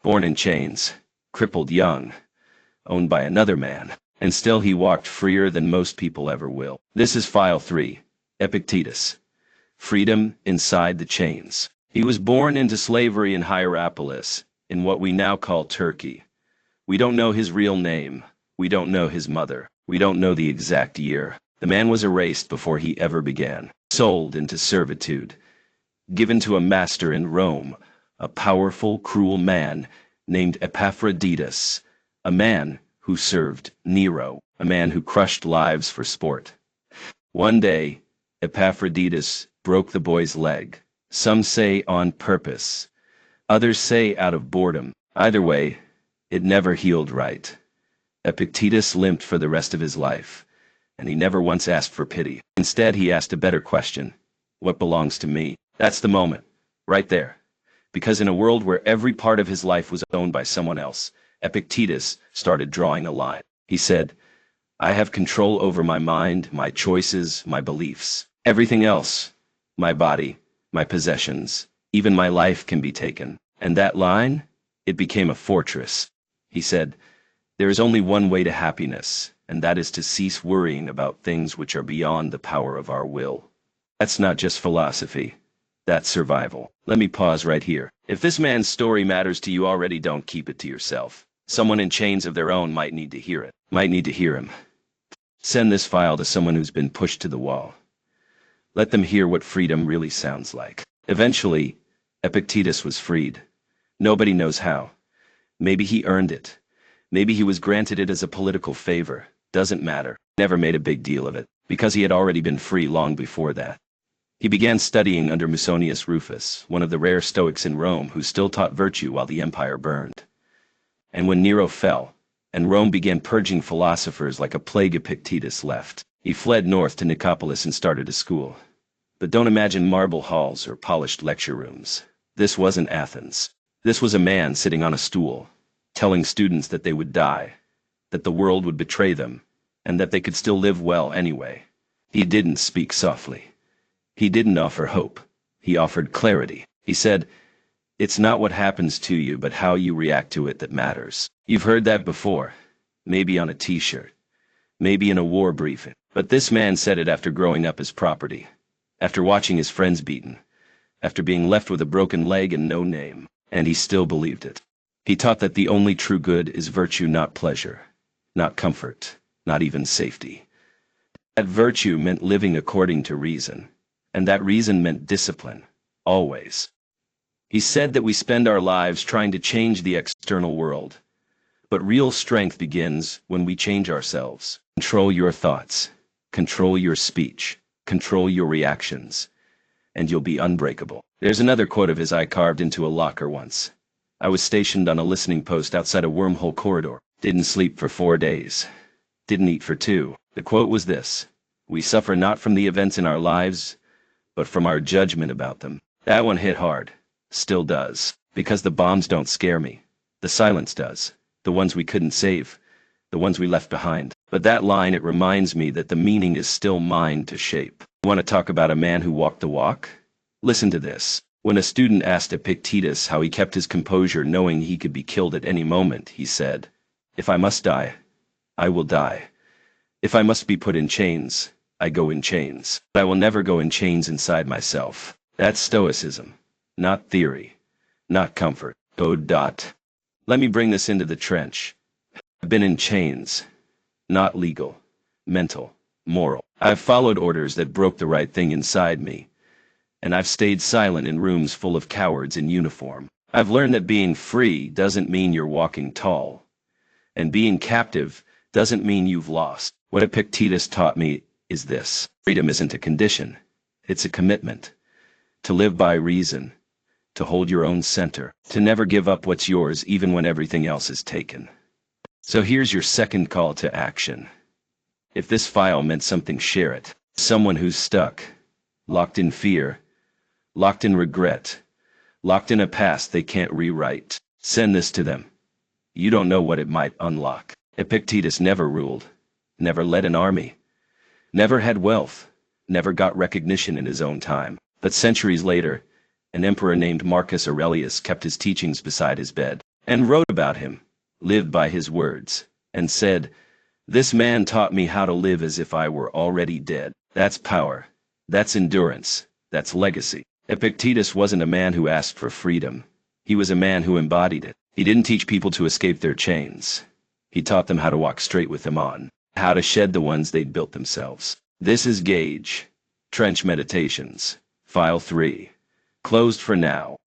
born in chains, crippled young, owned by another man, and still he walked freer than most people ever will. This is File 3, Epictetus. Freedom inside the chains. He was born into slavery in Hierapolis, in what we now call Turkey. We don't know his real name. We don't know his mother. We don't know the exact year. The man was erased before he ever began, sold into servitude, given to a master in Rome, a powerful, cruel man named Epictetus, a man who served Nero, a man who crushed lives for sport. One day, Epictetus broke the boy's leg. Some say on purpose. Others say out of boredom. Either way, it never healed right. Epictetus limped for the rest of his life, and he never once asked for pity. Instead, he asked a better question. What belongs to me? That's the moment, right there. Because in a world where every part of his life was owned by someone else, Epictetus started drawing a line. He said, I have control over my mind, my choices, my beliefs. Everything else, my body, my possessions, even my life can be taken. And that line, it became a fortress. He said, there is only one way to happiness, and that is to cease worrying about things which are beyond the power of our will. That's not just philosophy. That's survival. Let me pause right here. If this man's story matters to you already, don't keep it to yourself. Someone in chains of their own might need to hear it. Might need to hear him. Send this file to someone who's been pushed to the wall. Let them hear what freedom really sounds like. Eventually, Epictetus was freed. Nobody knows how. Maybe he earned it. Maybe he was granted it as a political favor. Doesn't matter. Never made a big deal of it, because he had already been free long before that. He began studying under Musonius Rufus, one of the rare Stoics in Rome who still taught virtue while the empire burned. And when Nero fell, and Rome began purging philosophers like a plague, Epictetus left. He fled north to Nicopolis and started a school. But don't imagine marble halls or polished lecture rooms. This wasn't Athens. This was a man sitting on a stool, telling students that they would die, that the world would betray them, and that they could still live well anyway. He didn't speak softly. He didn't offer hope. He offered clarity. He said, it's not what happens to you, but how you react to it that matters. You've heard that before. Maybe on a t-shirt. Maybe in a war briefing. But this man said it after growing up as property. After watching his friends beaten. After being left with a broken leg and no name. And he still believed it. He taught that the only true good is virtue, not pleasure. Not comfort. Not even safety. That virtue meant living according to reason. And that reason meant discipline. Always. He said that we spend our lives trying to change the external world. But real strength begins when we change ourselves. Control your thoughts. Control your speech. Control your reactions. And you'll be unbreakable. There's another quote of his I carved into a locker once. I was stationed on a listening post outside a wormhole corridor. Didn't sleep for 4 days. Didn't eat for 2. The quote was this: we suffer not from the events in our lives, but from our judgment about them. That one hit hard. Still does. Because the bombs don't scare me. The silence does. The ones we couldn't save. The ones we left behind. But that line, it reminds me that the meaning is still mine to shape. You want to talk about a man who walked the walk? Listen to this. When a student asked Epictetus how he kept his composure knowing he could be killed at any moment, he said, if I must die, I will die. If I must be put in chains, I go in chains. But I will never go in chains inside myself. That's Stoicism. Not theory. Not comfort. Let me bring this into the trench. I've been in chains. Not legal. Mental. Moral. I've followed orders that broke the right thing inside me. And I've stayed silent in rooms full of cowards in uniform. I've learned that being free doesn't mean you're walking tall. And being captive doesn't mean you've lost. What Epictetus taught me is this. Freedom isn't a condition. It's a commitment. To live by reason. To hold your own center. To never give up what's yours even when everything else is taken. So here's your second call to action. If this file meant something, share it. Someone who's stuck. Locked in fear. Locked in regret. Locked in a past they can't rewrite. Send this to them. You don't know what it might unlock. Epictetus never ruled. Never led an army. Never had wealth. Never got recognition in his own time. But centuries later, an emperor named Marcus Aurelius kept his teachings beside his bed. and wrote about him, lived by his words, and said, "This man taught me how to live as if I were already dead." That's power. That's endurance. That's legacy. Epictetus wasn't a man who asked for freedom. He was a man who embodied it. He didn't teach people to escape their chains. He taught them how to walk straight with them on, how to shed the ones they'd built themselves. This is Gage. Trench Meditations. File 3. Closed for now.